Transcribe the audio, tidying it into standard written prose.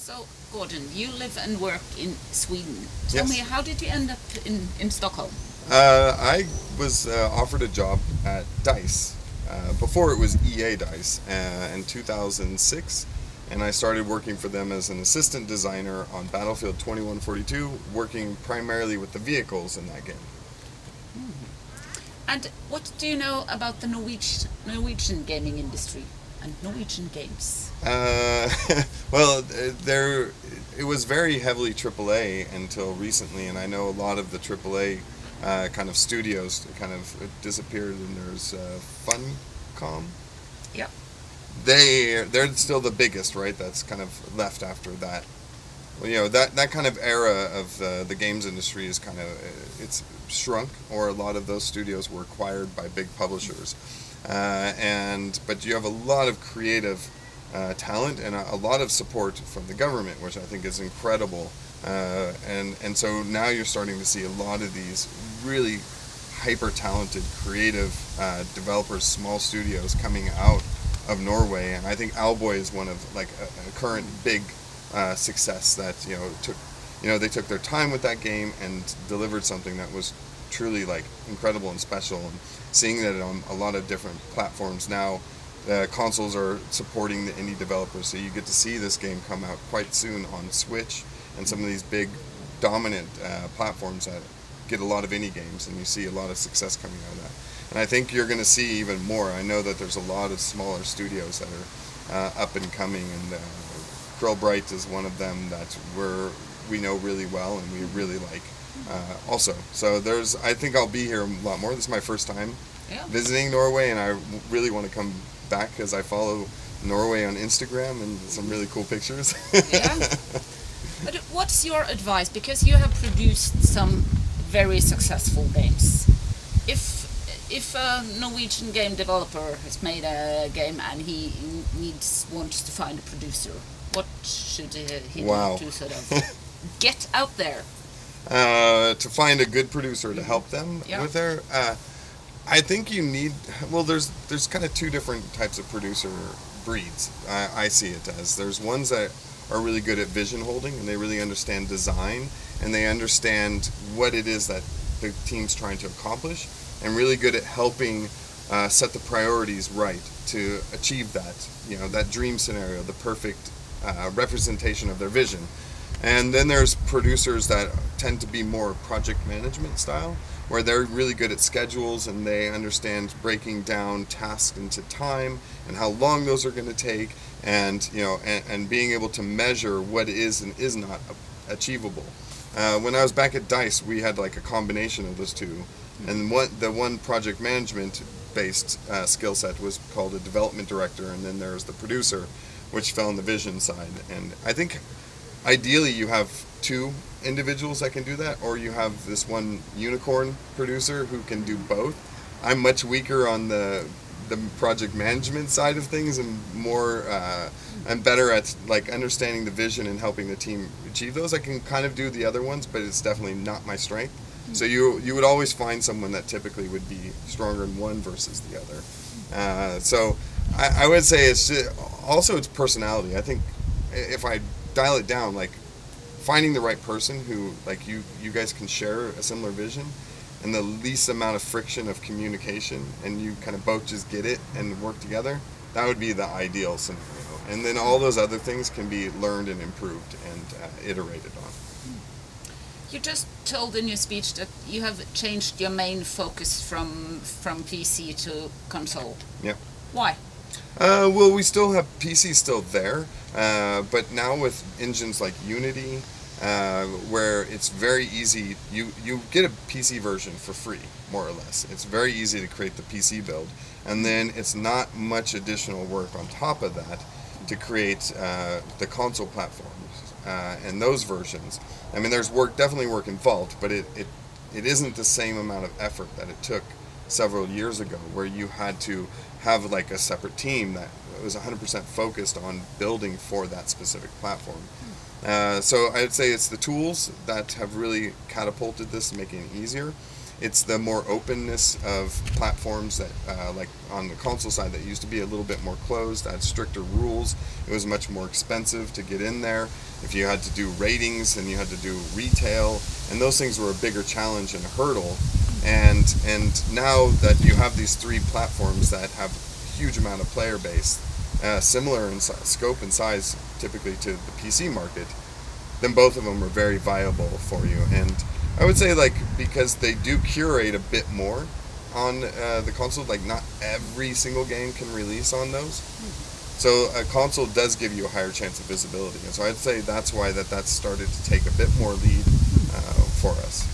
So, Gordon, you live and work in Sweden. Tell Yes. me, how did you end up in Stockholm? I was offered a job at DICE before it was EA DICE in 2006, and I started working for them as an assistant designer on Battlefield 2142, working primarily with the vehicles in that game. And what do you know about the Norwegian gaming industry and Norwegian games? Well, it was very heavily AAA until recently, and I know a lot of the AAA kind of studios kind of disappeared, and there's Funcom. Yeah. They're still the biggest, right? That's kind of left after that. Well, that kind of era of the games industry is kind of it's shrunk, or a lot of those studios were acquired by big publishers, but you have a lot of creative talent and a lot of support from the government, which I think is incredible. And so now you're starting to see a lot of these really hyper talented creative developers, small studios coming out of Norway, and I think Owlboy is one of like a current big success that they took their time with that game and delivered something that was truly like incredible and special. And seeing that on a lot of different platforms now, consoles are supporting the indie developers, so you get to see this game come out quite soon on Switch and some of these big dominant platforms that get a lot of indie games, and you see a lot of success coming out of that. And I think you're going to see even more. I know that there's a lot of smaller studios that are up and coming, and Grillbright is one of them that we know really well and we really like also. So I think I'll be here a lot more. This is my first time visiting Norway, and I really want to come back because I follow Norway on Instagram and some really cool pictures. Yeah. But what's your advice? Because you have produced some very successful games. If a Norwegian game developer has made a game and he wants to find a producer, what should he do to sort of get out there? To find a good producer to help them with their... I think you need... Well, there's kind of two different types of producer breeds, I see it as. There's ones that are really good at vision holding, and they really understand design, and they understand what it is that the team's trying to accomplish, and really good at helping set the priorities right to achieve that dream scenario, the perfect representation of their vision. And then there's producers that tend to be more project management style, where they're really good at schedules and they understand breaking down tasks into time and how long those are going to take, and and being able to measure what is and is not achievable. When I was back at DICE, we had like a combination of those two, and the one project management based skill set was called a development director, and then there's the producer, which fell on the vision side. And I think ideally you have two individuals that can do that, or you have this one unicorn producer who can do both. I'm much weaker on the project management side of things, and more I'm better at like understanding the vision and helping the team achieve those. I can kind of do the other ones, but it's definitely not my strength. So you would always find someone that typically would be stronger in one versus the other. So I would say it's personality. I think if I dial it down, like finding the right person who like you guys can share a similar vision, and the least amount of friction of communication, and you kind of both just get it and work together, that would be the ideal scenario. And then all those other things can be learned and improved and iterated on. You just told in your speech that you have changed your main focus from PC to console. Yeah. Why? Well, we still have PC still there, but now with engines like Unity, where it's very easy, you get a PC version for free, more or less. It's very easy to create the PC build, and then it's not much additional work on top of that to create the console platforms and those versions. I mean, there's definitely work involved, but it isn't the same amount of effort that it took several years ago, where you had to have like a separate team that was 100% focused on building for that specific platform. So I'd say it's the tools that have really catapulted this, making it easier. It's the more openness of platforms that, like on the console side, that used to be a little bit more closed, had stricter rules. It was much more expensive to get in there. If you had to do ratings and you had to do retail, and those things were a bigger challenge and a hurdle. And now that you have these three platforms that have a huge amount of player base, similar in scope and size typically to the PC market, then both of them are very viable for you. And I would say, like, because they do curate a bit more on the console, like not every single game can release on those. So a console does give you a higher chance of visibility. And so I'd say that's why that's started to take a bit more lead for us.